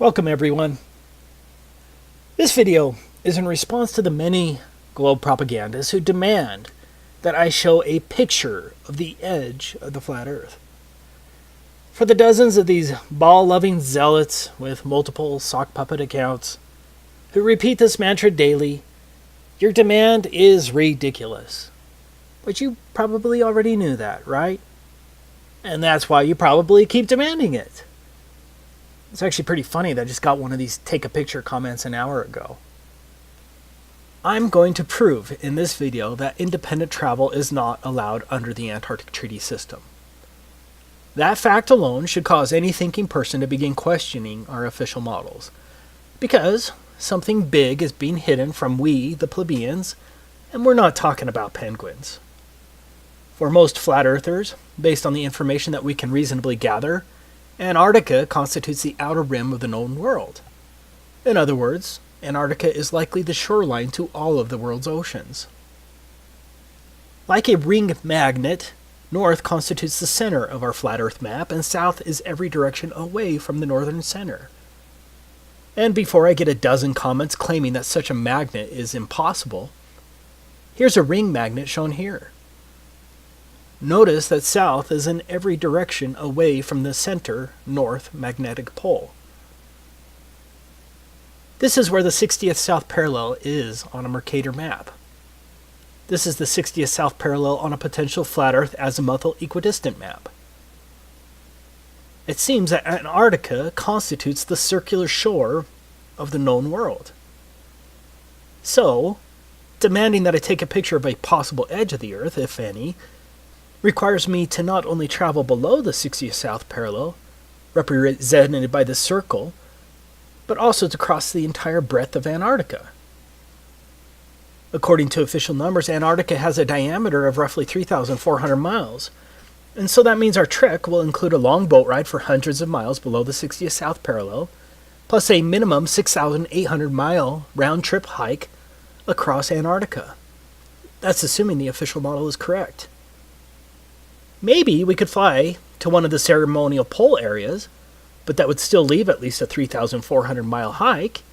Welcome everyone. This video is in response to the many globe propagandists who demand that I show a picture of the edge of the flat earth. For the dozens of these ball-loving zealots with multiple sock puppet accounts who repeat this mantra daily, your demand is ridiculous. But you probably already knew that, right? And that's why you probably keep demanding it. It's actually pretty funny that I just got one of these take a picture comments an hour ago. I'm going to prove in this video that independent travel is not allowed under the Antarctic Treaty system. That fact alone should cause any thinking person to begin questioning our official models. Because something big is being hidden from we, the plebeians, and we're not talking about penguins. For most flat earthers, based on the information that we can reasonably gather, Antarctica constitutes the outer rim of the known world. In other words, Antarctica is likely the shoreline to all of the world's oceans. Like a ring magnet, north constitutes the center of our flat earth map, and south is every direction away from the northern center. And before I get a dozen comments claiming that such a magnet is impossible, here's a ring magnet shown here. Notice that south is in every direction away from the center north magnetic pole. This is where the 60th south parallel is on a Mercator map. This is the 60th south parallel on a potential flat earth azimuthal equidistant map. It seems that Antarctica constitutes the circular shore of the known world. So, demanding that I take a picture of a possible edge of the earth, if any, requires me to not only travel below the 60th south parallel, represented by this circle, but also to cross the entire breadth of Antarctica. According to official numbers, Antarctica has a diameter of roughly 3,400 miles, and so that means our trek will include a long boat ride for hundreds of miles below the 60th south parallel, plus a minimum 6,800-mile round-trip hike across Antarctica. That's assuming the official model is correct. Maybe we could fly to one of the ceremonial pole areas, but that would still leave at least a 3,400-mile hike.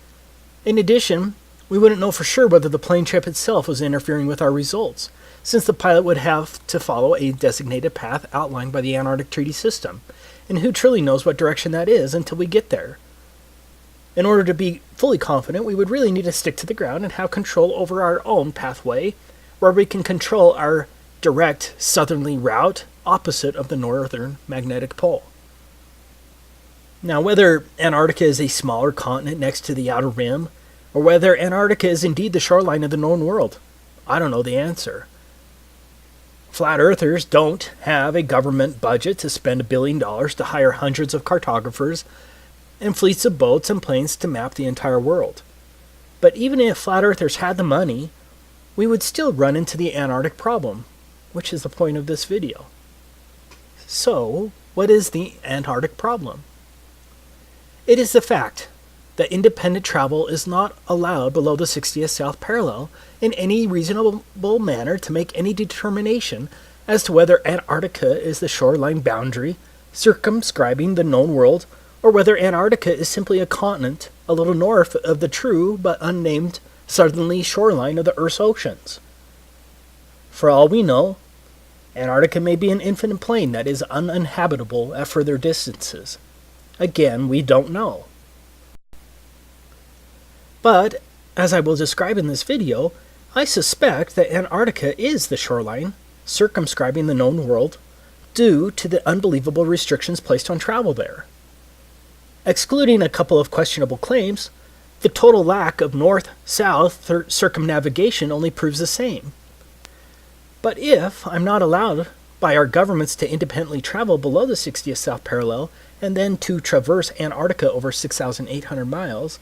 In addition, we wouldn't know for sure whether the plane trip itself was interfering with our results, since the pilot would have to follow a designated path outlined by the Antarctic Treaty system, and who truly knows what direction that is until we get there. In order to be fully confident, we would really need to stick to the ground and have control over our own pathway, where we can control our direct southerly route opposite of the northern magnetic pole. Now, whether Antarctica is a smaller continent next to the outer rim, or whether Antarctica is indeed the shoreline of the known world, I don't know the answer. Flat earthers don't have a government budget to spend $1 billion to hire hundreds of cartographers and fleets of boats and planes to map the entire world. But even if flat earthers had the money, we would still run into the Antarctic problem, which is the point of this video. So, what is the Antarctic problem? It is the fact that independent travel is not allowed below the 60th south parallel in any reasonable manner to make any determination as to whether Antarctica is the shoreline boundary circumscribing the known world, or whether Antarctica is simply a continent a little north of the true but unnamed southerly shoreline of the Earth's oceans. For all we know, Antarctica may be an infinite plain that is uninhabitable at further distances. Again, we don't know. But, as I will describe in this video, I suspect that Antarctica is the shoreline circumscribing the known world due to the unbelievable restrictions placed on travel there. Excluding a couple of questionable claims, the total lack of north-south circumnavigation only proves the same. But if I'm not allowed by our governments to independently travel below the 60th south parallel and then to traverse Antarctica over 6,800 miles,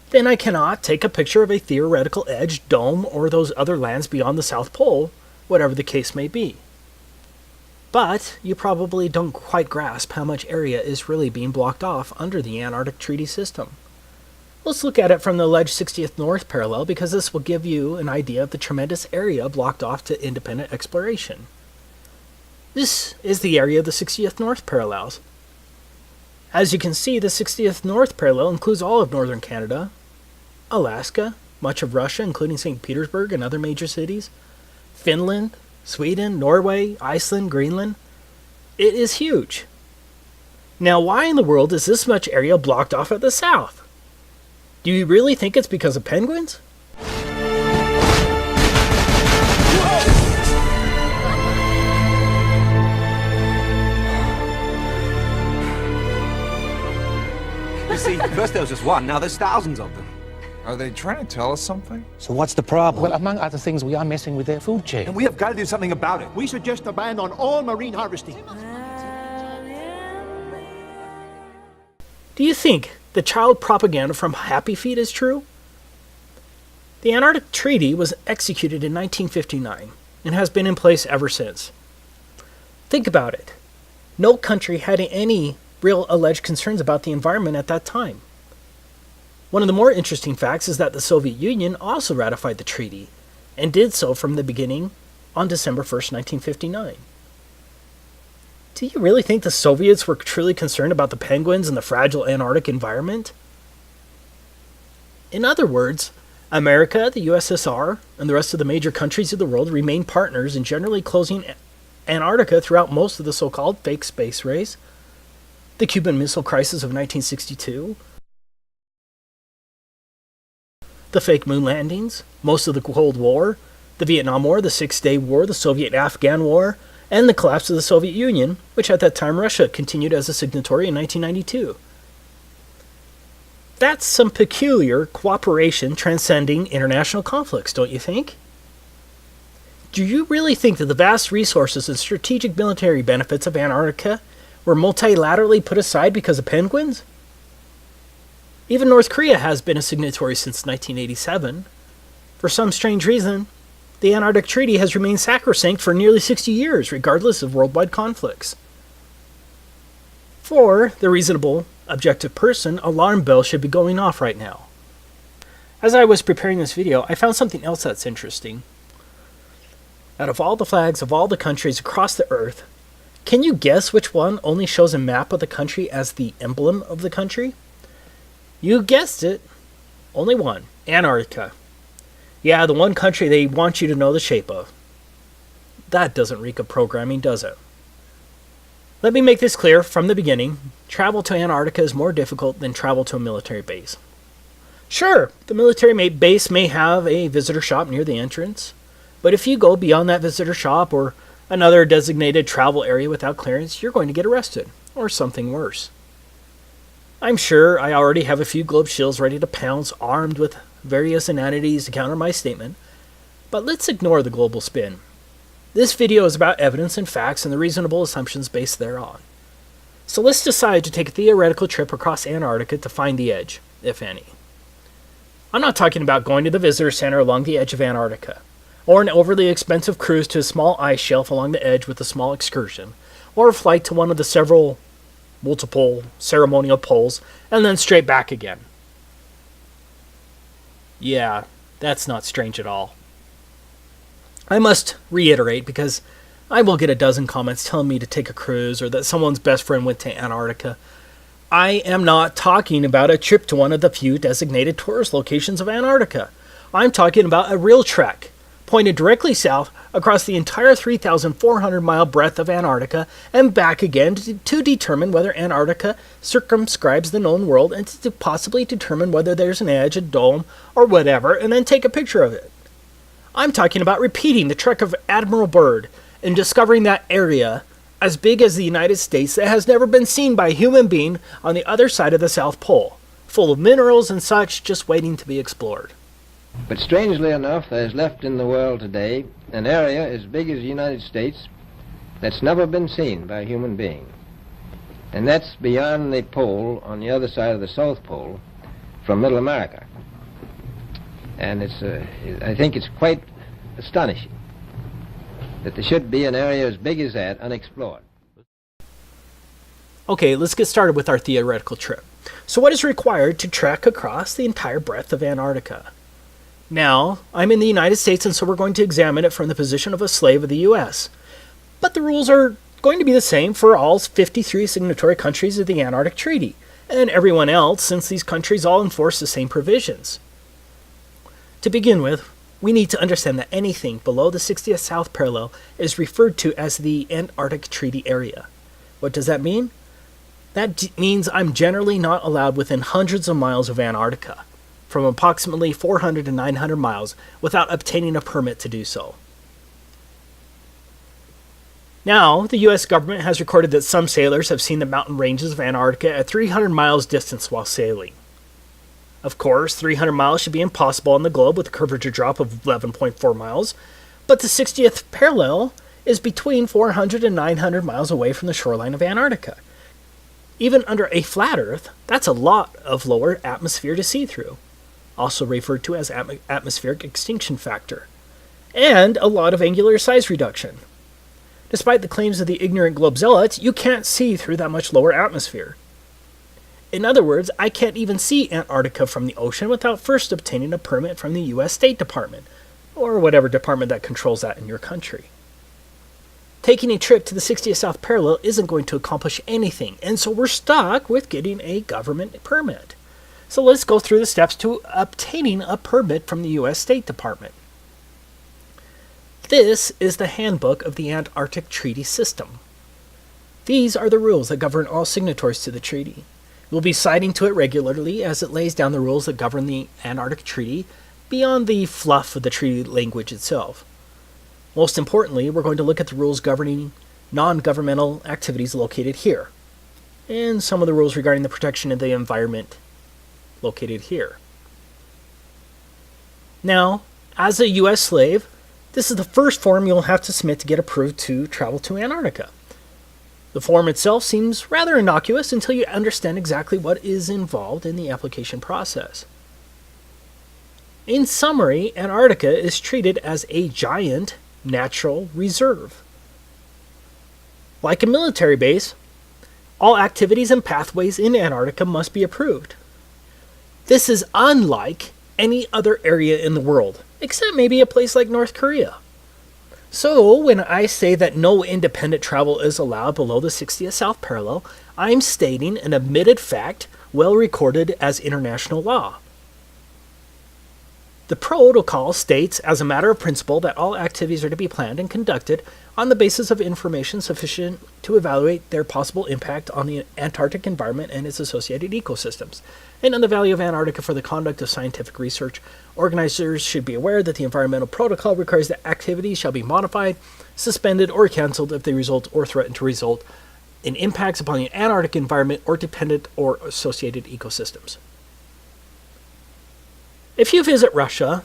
then I cannot take a picture of a theoretical edge, dome, or those other lands beyond the South Pole, whatever the case may be. But you probably don't quite grasp how much area is really being blocked off under the Antarctic Treaty system. Let's look at it from the alleged 60th north parallel, because this will give you an idea of the tremendous area blocked off to independent exploration. This is the area of the 60th north parallels. As you can see, the 60th North parallel includes all of northern Canada, Alaska, much of Russia, including St. Petersburg and other major cities, Finland, Sweden, Norway, Iceland, Greenland. It is huge. Now, why in the world is this much area blocked off at the south? Do you really think it's because of penguins? You see, first there was just one, now there's thousands of them. Are they trying to tell us something? So what's the problem? Well, among other things, we are messing with their food chain. And we have got to do something about it. We suggest a ban on all marine harvesting. Do you think the child propaganda from Happy Feet is true? The Antarctica Treaty was executed in 1959 and has been in place ever since. Think about it. No country had any real alleged concerns about the environment at that time. One of the more interesting facts is that the Soviet Union also ratified the treaty, and did so from the beginning on December 1st, 1959. Do you really think the Soviets were truly concerned about the penguins and the fragile Antarctic environment? In other words, America, the USSR, and the rest of the major countries of the world remained partners in generally closing Antarctica throughout most of the so-called fake space race, the Cuban Missile Crisis of 1962, the fake moon landings, most of the Cold War, the Vietnam War, the Six-Day War, the Soviet-Afghan War, and the collapse of the Soviet Union, which at that time Russia continued as a signatory in 1992. That's some peculiar cooperation transcending international conflicts, don't you think? Do you really think that the vast resources and strategic military benefits of Antarctica were multilaterally put aside because of penguins? Even North Korea has been a signatory since 1987. For some strange reason, the Antarctic Treaty has remained sacrosanct for nearly 60 years, regardless of worldwide conflicts. For the reasonable, objective person, alarm bells should be going off right now. As I was preparing this video, I found something else that's interesting. Out of all the flags of all the countries across the Earth, can you guess which one only shows a map of the country as the emblem of the country? You guessed it. Only one. Antarctica. Yeah, the one country they want you to know the shape of. That doesn't reek of programming, does it? Let me make this clear from the beginning. Travel to Antarctica is more difficult than travel to a military base. Sure, the military base may have a visitor shop near the entrance, but if you go beyond that visitor shop or another designated travel area without clearance, you're going to get arrested, or something worse. I'm sure I already have a few globe shills ready to pounce, armed with various inanities to counter my statement, but let's ignore the global spin. This video is about evidence and facts and the reasonable assumptions based thereon. So let's decide to take a theoretical trip across Antarctica to find the edge, if any. I'm not talking about going to the visitor center along the edge of Antarctica, or an overly expensive cruise to a small ice shelf along the edge with a small excursion, or a flight to one of the multiple ceremonial poles, and then straight back again. Yeah, that's not strange at all. I must reiterate, because I will get a dozen comments telling me to take a cruise or that someone's best friend went to Antarctica. I am not talking about a trip to one of the few designated tourist locations of Antarctica. I'm talking about a real trek, pointed directly south across the entire 3,400-mile breadth of Antarctica and back again to determine whether Antarctica circumscribes the known world and to possibly determine whether there's an edge, a dome, or whatever, and then take a picture of it. I'm talking about repeating the trek of Admiral Byrd and discovering that area as big as the United States that has never been seen by a human being on the other side of the South Pole, full of minerals and such just waiting to be explored. But strangely enough, there's left in the world today an area as big as the United States that's never been seen by a human being. And that's beyond the pole on the other side of the South Pole from Middle America. And I think it's quite astonishing that there should be an area as big as that unexplored. Okay, let's get started with our theoretical trip. So what is required to trek across the entire breadth of Antarctica? Now, I'm in the United States, and so we're going to examine it from the position of a slave of the U.S. But the rules are going to be the same for all 53 signatory countries of the Antarctic Treaty, and everyone else, since these countries all enforce the same provisions. To begin with, we need to understand that anything below the 60th south parallel is referred to as the Antarctic Treaty area. What does that mean? That means I'm generally not allowed within hundreds of miles of Antarctica, from approximately 400 to 900 miles, without obtaining a permit to do so. Now, the U.S. government has recorded that some sailors have seen the mountain ranges of Antarctica at 300 miles distance while sailing. Of course, 300 miles should be impossible on the globe with a curvature drop of 11.4 miles, but the 60th parallel is between 400 and 900 miles away from the shoreline of Antarctica. Even under a flat Earth, that's a lot of lower atmosphere to see through, also referred to as atmospheric extinction factor, and a lot of angular size reduction. Despite the claims of the ignorant globe zealots, you can't see through that much lower atmosphere. In other words, I can't even see Antarctica from the ocean without first obtaining a permit from the U.S. State Department, or whatever department that controls that in your country. Taking a trip to the 60th South Parallel isn't going to accomplish anything, and so we're stuck with getting a government permit. So let's go through the steps to obtaining a permit from the U.S. State Department. This is the handbook of the Antarctic Treaty System. These are the rules that govern all signatories to the treaty. We'll be citing to it regularly as it lays down the rules that govern the Antarctic Treaty beyond the fluff of the treaty language itself. Most importantly, we're going to look at the rules governing non-governmental activities located here, and some of the rules regarding the protection of the environment located here. Now, as a U.S. slave, this is the first form you'll have to submit to get approved to travel to Antarctica. The form itself seems rather innocuous until you understand exactly what is involved in the application process. In summary, Antarctica is treated as a giant natural reserve. Like a military base, all activities and pathways in Antarctica must be approved. This is unlike any other area in the world, except maybe a place like North Korea. So, when I say that no independent travel is allowed below the 60th South Parallel, I'm stating an admitted fact well recorded as international law. The protocol states, as a matter of principle, that all activities are to be planned and conducted on the basis of information sufficient to evaluate their possible impact on the Antarctic environment and its associated ecosystems, and on the value of Antarctica for the conduct of scientific research. Organizers should be aware that the environmental protocol requires that activities shall be modified, suspended, or canceled if they result or threaten to result in impacts upon the Antarctic environment or dependent or associated ecosystems. If you visit Russia,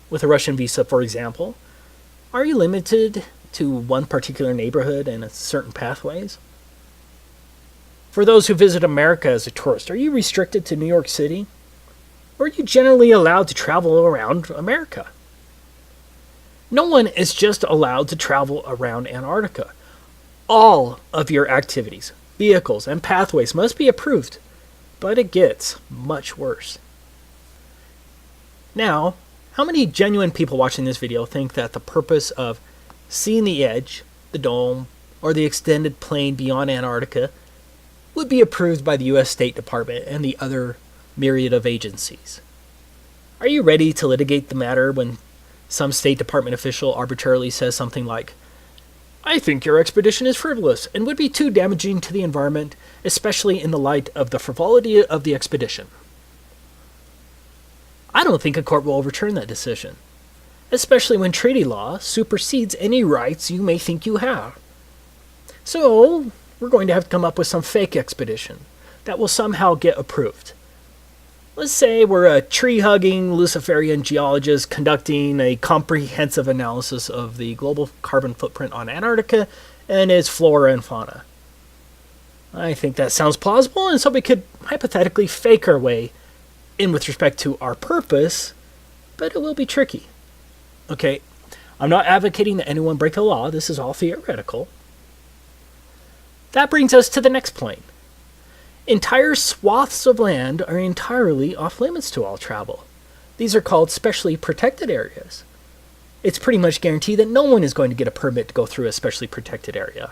with a Russian visa, for example, are you limited to one particular neighborhood and certain pathways? For those who visit America as a tourist, are you restricted to New York City? Or are you generally allowed to travel around America? No one is just allowed to travel around Antarctica. All of your activities, vehicles, and pathways must be approved, but it gets much worse. Now, how many genuine people watching this video think that the purpose of seeing the edge, the dome, or the extended plain beyond Antarctica would be approved by the U.S. State Department and the other myriad of agencies? Are you ready to litigate the matter when some State Department official arbitrarily says something like, "I think your expedition is frivolous and would be too damaging to the environment, especially in the light of the frivolity of the expedition"? I don't think a court will overturn that decision, especially when treaty law supersedes any rights you may think you have. So, we're going to have to come up with some fake expedition that will somehow get approved. Let's say we're a tree-hugging Luciferian geologist conducting a comprehensive analysis of the global carbon footprint on Antarctica and its flora and fauna. I think that sounds plausible, and so we could hypothetically fake our way in with respect to our purpose, but it will be tricky. Okay, I'm not advocating that anyone break the law. This is all theoretical. That brings us to the next point. Entire swaths of land are entirely off limits to all travel. These are called specially protected areas. It's pretty much guaranteed that no one is going to get a permit to go through a specially protected area.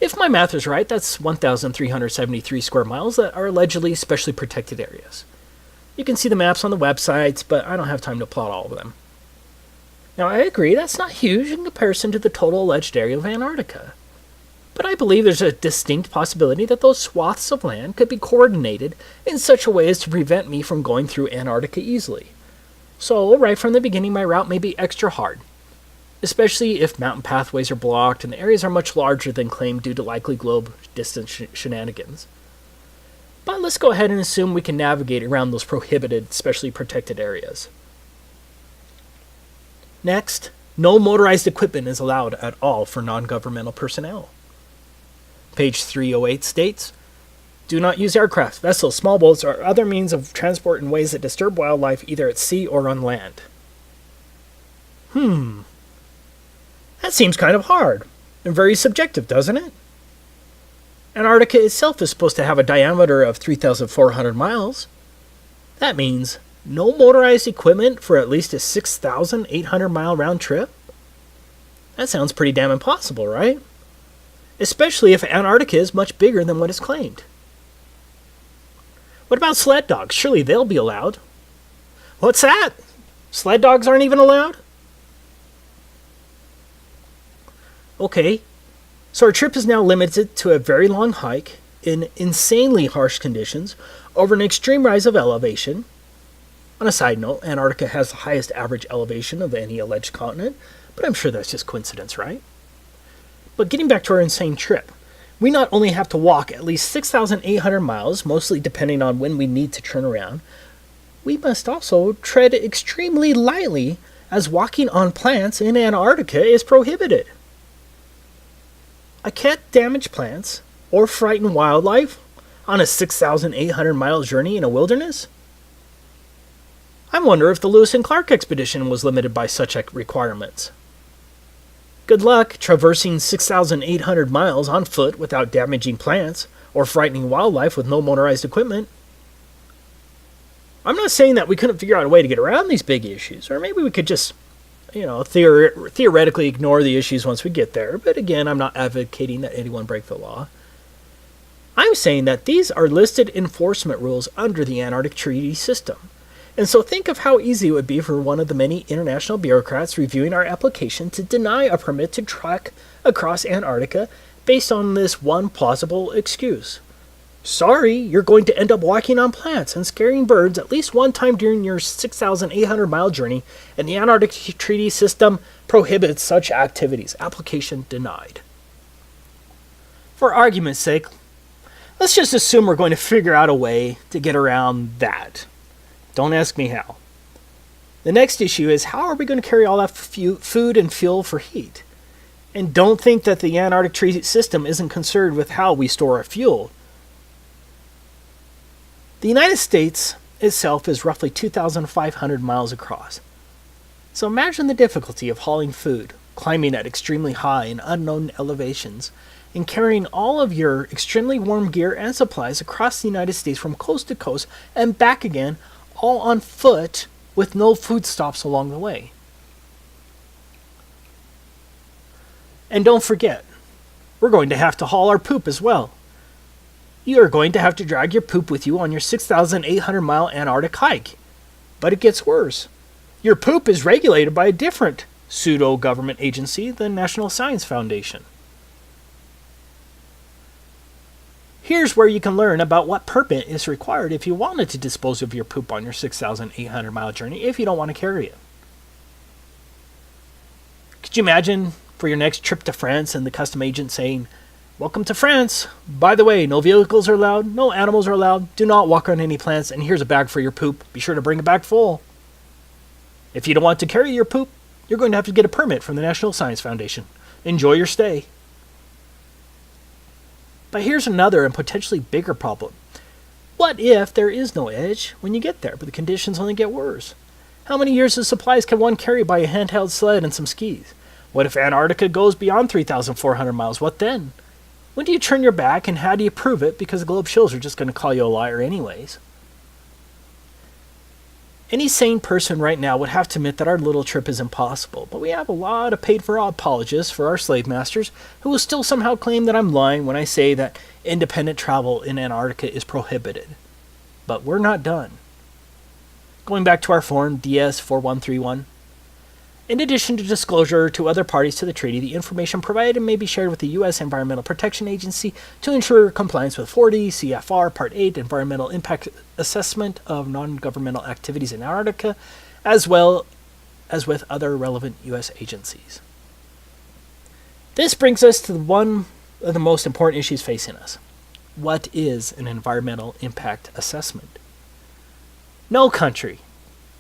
If my math is right, that's 1,373 square miles that are allegedly specially protected areas. You can see the maps on the websites, but I don't have time to plot all of them. Now, I agree that's not huge in comparison to the total alleged area of Antarctica. But I believe there's a distinct possibility that those swaths of land could be coordinated in such a way as to prevent me from going through Antarctica easily. So, right from the beginning, my route may be extra hard, especially if mountain pathways are blocked and the areas are much larger than claimed due to likely globe distance shenanigans. But let's go ahead and assume we can navigate around those prohibited, specially protected areas. Next, no motorized equipment is allowed at all for non-governmental personnel. Page 308 states, do not use aircraft, vessels, small boats, or other means of transport in ways that disturb wildlife either at sea or on land. That seems kind of hard and very subjective, doesn't it? Antarctica itself is supposed to have a diameter of 3,400 miles. That means no motorized equipment for at least a 6,800 mile round trip? That sounds pretty damn impossible, right? Especially if Antarctica is much bigger than what is claimed. What about sled dogs? Surely they'll be allowed. What's that? Sled dogs aren't even allowed? Okay, so our trip is now limited to a very long hike in insanely harsh conditions over an extreme rise of elevation. On a side note, Antarctica has the highest average elevation of any alleged continent, but I'm sure that's just coincidence, right? But getting back to our insane trip, we not only have to walk at least 6,800 miles, mostly depending on when we need to turn around, we must also tread extremely lightly as walking on plants in Antarctica is prohibited. I can't damage plants or frighten wildlife on a 6,800 mile journey in a wilderness? I wonder if the Lewis and Clark expedition was limited by such requirements. Good luck traversing 6,800 miles on foot without damaging plants or frightening wildlife with no motorized equipment. I'm not saying that we couldn't figure out a way to get around these big issues, or maybe we could just, theoretically ignore the issues once we get there, but again, I'm not advocating that anyone break the law. I'm saying that these are listed enforcement rules under the Antarctic Treaty system. And so think of how easy it would be for one of the many international bureaucrats reviewing our application to deny a permit to trek across Antarctica based on this one plausible excuse. Sorry, you're going to end up walking on plants and scaring birds at least one time during your 6,800 mile journey, and the Antarctic Treaty system prohibits such activities. Application denied. For argument's sake, let's just assume we're going to figure out a way to get around that. Don't ask me how. The next issue is, how are we going to carry all that food and fuel for heat? And don't think that the Antarctic Treaty system isn't concerned with how we store our fuel. The United States itself is roughly 2,500 miles across. So imagine the difficulty of hauling food, climbing at extremely high and unknown elevations, and carrying all of your extremely warm gear and supplies across the United States from coast to coast and back again, all on foot with no food stops along the way. And don't forget, we're going to have to haul our poop as well. You are going to have to drag your poop with you on your 6,800 mile Antarctic hike. But it gets worse. Your poop is regulated by a different pseudo-government agency, the National Science Foundation. Here's where you can learn about what permit is required if you wanted to dispose of your poop on your 6,800 mile journey if you don't want to carry it. Could you imagine for your next trip to France and the custom agent saying, "Welcome to France. By the way, no vehicles are allowed, no animals are allowed, do not walk on any plants, and here's a bag for your poop. Be sure to bring it back full." If you don't want to carry your poop, you're going to have to get a permit from the National Science Foundation. Enjoy your stay. But here's another and potentially bigger problem. What if there is no edge when you get there, but the conditions only get worse? How many years of supplies can one carry by a handheld sled and some skis? What if Antarctica goes beyond 3,400 miles? What then? When do you turn your back, and how do you prove it? Because the globe shows are just going to call you a liar anyways. Any sane person right now would have to admit that our little trip is impossible, but we have a lot of paid-for apologists for our slave masters who will still somehow claim that I'm lying when I say that independent travel in Antarctica is prohibited. But we're not done. Going back to our form DS-4131, in addition to disclosure to other parties to the treaty, the information provided may be shared with the U.S. Environmental Protection Agency to ensure compliance with 40 CFR Part 8 Environmental Impact Assessment of Non-Governmental Activities in Antarctica, as well as with other relevant U.S. agencies. This brings us to one of the most important issues facing us. What is an environmental impact assessment? No country,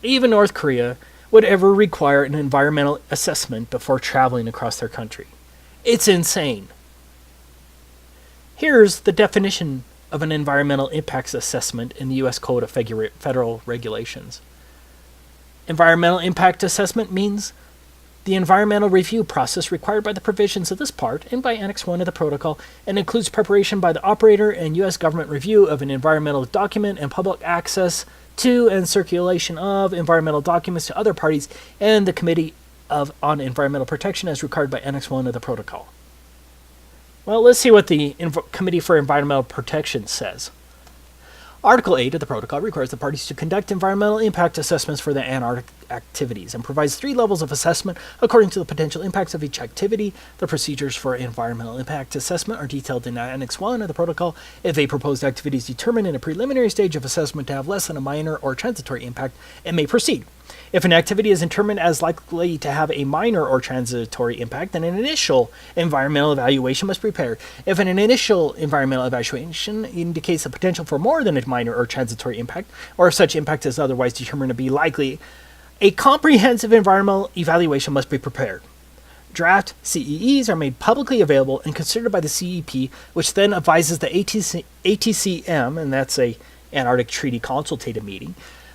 even North Korea, would ever require an environmental assessment before traveling across their country. It's insane. Here's the definition of an environmental impacts assessment in the U.S. Code of Federal Regulations. Environmental impact assessment means the environmental review process required by the provisions of this part and by Annex 1 of the Protocol, and includes preparation by the operator and U.S. government review of an environmental document and public access to and circulation of environmental documents to other parties and the Committee on Environmental Protection as required by Annex 1 of the Protocol. Well, let's see what the Committee for Environmental Protection says. Article 8 of the Protocol requires the parties to conduct environmental impact assessments for their Antarctic activities and provides 3 levels of assessment according to the potential impacts of each activity. The procedures for environmental impact assessment are detailed in Annex 1 of the Protocol. If a proposed activity is determined in a preliminary stage of assessment to have less than a minor or transitory impact, it may proceed. If an activity is determined as likely to have a minor or transitory impact, then an initial environmental evaluation must be prepared. If an initial environmental evaluation indicates the potential for more than a minor or transitory impact, or if such impact is otherwise determined to be likely, a comprehensive environmental evaluation must be prepared. Draft CEEs are made publicly available and considered by the CEP, which then advises the ATCM, and that's a Antarctic Treaty Consultative Meeting.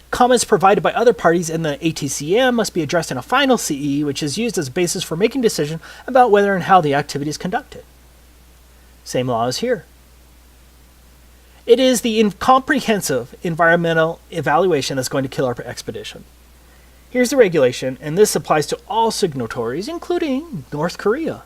Comments provided by other parties in the ATCM must be addressed in a final CEE, which is used as a basis for making a decision about whether and how the activity is conducted. Same law as here. It is the comprehensive environmental evaluation that's going to kill our expedition. Here's the regulation, and this applies to all signatories, including North Korea.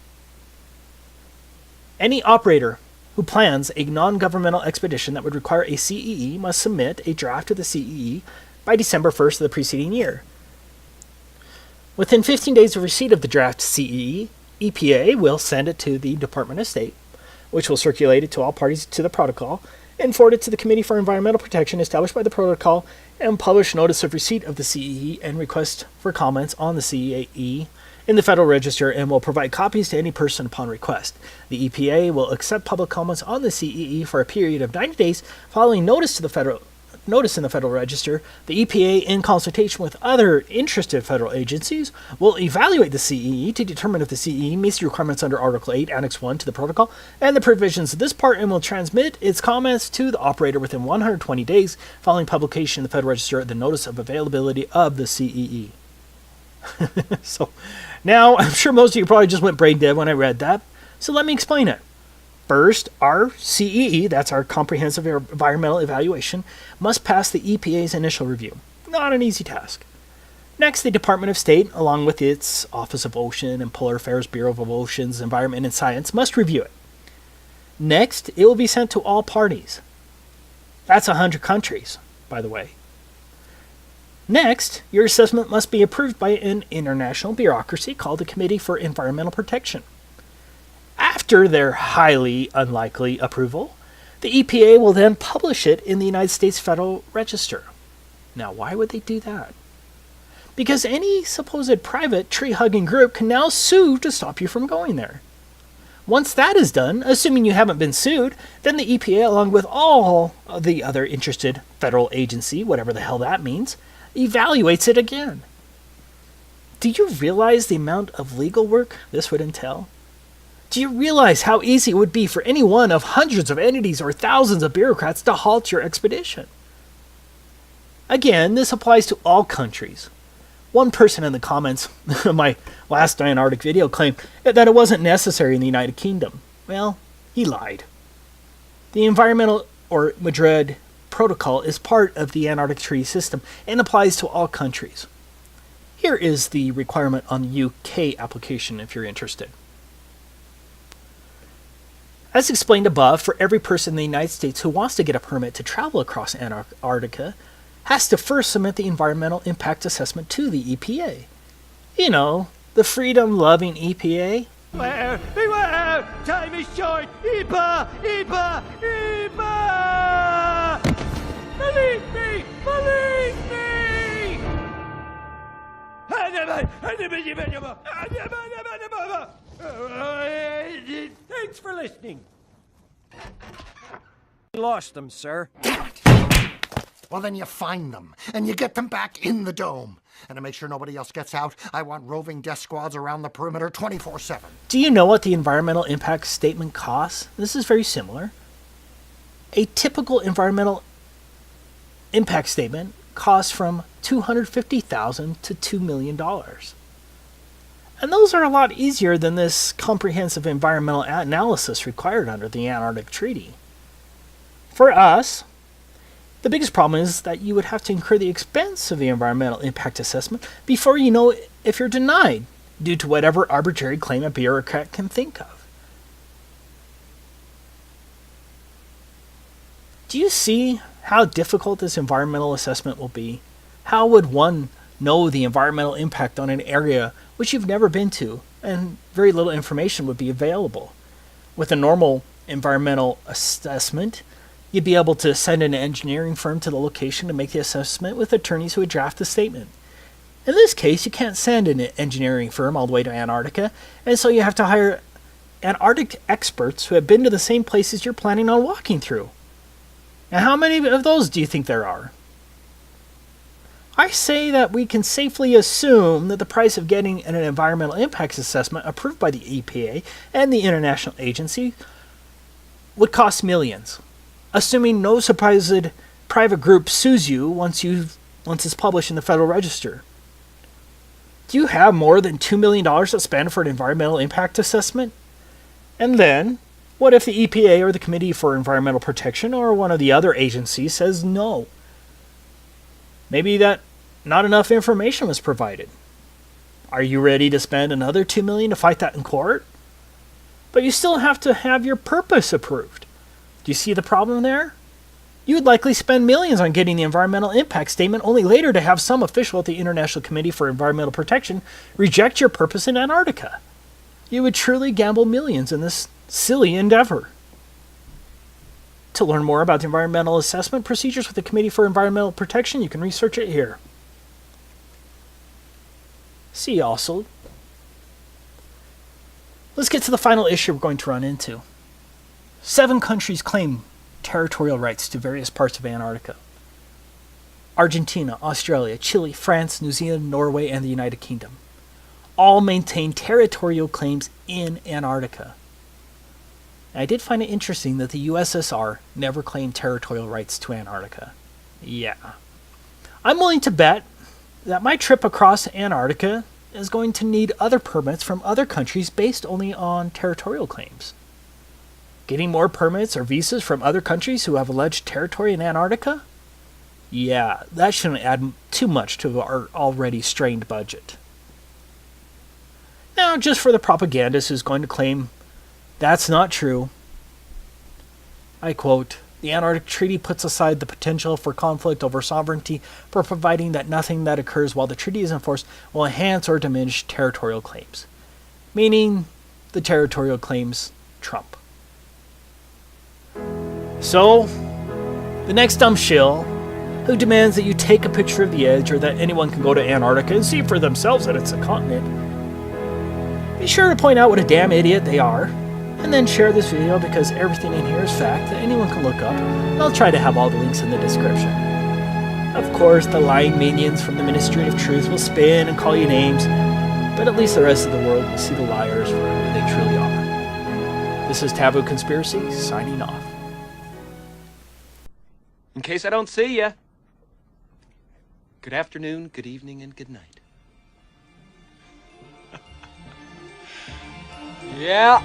Any operator who plans a non-governmental expedition that would require a CEE must submit a draft of the CEE by December 1st of the preceding year. Within 15 days of receipt of the draft CEE, EPA will send it to the Department of State, which will circulate it to all parties to the protocol, and forward it to the Committee for Environmental Protection established by the protocol, and publish notice of receipt of the CEE and request for comments on the CEE in the Federal Register, and will provide copies to any person upon request. The EPA will accept public comments on the CEE for a period of 90 days following notice in the Federal Register. The EPA, in consultation with other interested federal agencies, will evaluate the CEE to determine if the CEE meets the requirements under Article 8, Annex 1 to the Protocol, and the provisions of this part, and will transmit its comments to the operator within 120 days following publication in the Federal Register of the notice of availability of the CEE. So, now, I'm sure most of you probably just went brain dead when I read that, so let me explain it. First, our CEE, that's our Comprehensive Environmental Evaluation, must pass the EPA's initial review. Not an easy task. Next, the Department of State, along with its Office of Ocean and Polar Affairs Bureau of Oceans, Environment, and Science, must review it. Next, it will be sent to all parties. That's 100 countries, by the way. Next, your assessment must be approved by an international bureaucracy called the Committee for Environmental Protection. After their highly unlikely approval, the EPA will then publish it in the United States Federal Register. Now, why would they do that? Because any supposed private tree-hugging group can now sue to stop you from going there. Once that is done, assuming you haven't been sued, then the EPA, along with all of the other interested federal agency, whatever the hell that means, evaluates it again. Do you realize the amount of legal work this would entail? Do you realize how easy it would be for any one of hundreds of entities or thousands of bureaucrats to halt your expedition? Again, this applies to all countries. One person in the comments of my last Antarctic video claimed that it wasn't necessary in the United Kingdom. Well, he lied. The Environmental or Madrid Protocol is part of the Antarctic Treaty System and applies to all countries. Here is the requirement on the UK application if you're interested. As explained above, for every person in the United States who wants to get a permit to travel across Antarctica, has to first submit the environmental impact assessment to the EPA. You know, the freedom-loving EPA. Beware! Beware! Time is short! EPA! EPA! EPA! Believe me! Believe me! Thanks for listening. Lost them, sir. Well, then you find them, and you get them back in the dome. And to make sure nobody else gets out, I want roving death squads around the perimeter 24/7. Do you know what the environmental impact statement costs? This is very similar. A typical environmental impact statement costs from $250,000 to $2 million. And those are a lot easier than this comprehensive environmental analysis required under the Antarctic Treaty. For us, the biggest problem is that you would have to incur the expense of the environmental impact assessment before you know if you're denied, due to whatever arbitrary claim a bureaucrat can think of. Do you see how difficult this environmental assessment will be? How would one know the environmental impact on an area which you've never been to, and very little information would be available? With a normal environmental assessment, you'd be able to send an engineering firm to the location to make the assessment with attorneys who would draft the statement. In this case, you can't send an engineering firm all the way to Antarctica, and so you have to hire Antarctic experts who have been to the same places you're planning on walking through. And how many of those do you think there are? I say that we can safely assume that the price of getting an environmental impact assessment approved by the EPA and the international agency would cost millions, assuming no supposed private group sues you once it's published in the Federal Register. Do you have more than $2 million to spend for an environmental impact assessment? And then, what if the EPA or the Committee for Environmental Protection or one of the other agencies says no? Maybe that not enough information was provided. Are you ready to spend another $2 million to fight that in court? But you still have to have your purpose approved. Do you see the problem there? You would likely spend millions on getting the environmental impact statement, only later to have some official at the International Committee for Environmental Protection reject your purpose in Antarctica. You would truly gamble millions in this silly endeavor. To learn more about the environmental assessment procedures with the Committee for Environmental Protection, you can research it here. See also. Let's get to the final issue we're going to run into. 7 countries claim territorial rights to various parts of Antarctica. Argentina, Australia, Chile, France, New Zealand, Norway, and the United Kingdom all maintain territorial claims in Antarctica. I did find it interesting that the USSR never claimed territorial rights to Antarctica. Yeah. I'm willing to bet that my trip across Antarctica is going to need other permits from other countries based only on territorial claims. Getting more permits or visas from other countries who have alleged territory in Antarctica? Yeah, that shouldn't add too much to our already strained budget. Now, just for the propagandist who's going to claim that's not true, I quote, "The Antarctic Treaty puts aside the potential for conflict over sovereignty for providing that nothing that occurs while the treaty is enforced will enhance or diminish territorial claims." Meaning, the territorial claims trump. So, the next dumb shill who demands that you take a picture of the edge or that anyone can go to Antarctica and see for themselves that it's a continent, be sure to point out what a damn idiot they are, and then share this video because everything in here is fact that anyone can look up, and I'll try to have all the links in the description. Of course, the lying minions from the Ministry of Truth will spin and call you names, but at least the rest of the world will see the liars for who they truly are. This is Taboo Conspiracy, signing off. In case I don't see ya, good afternoon, good evening, and good night. Yeah.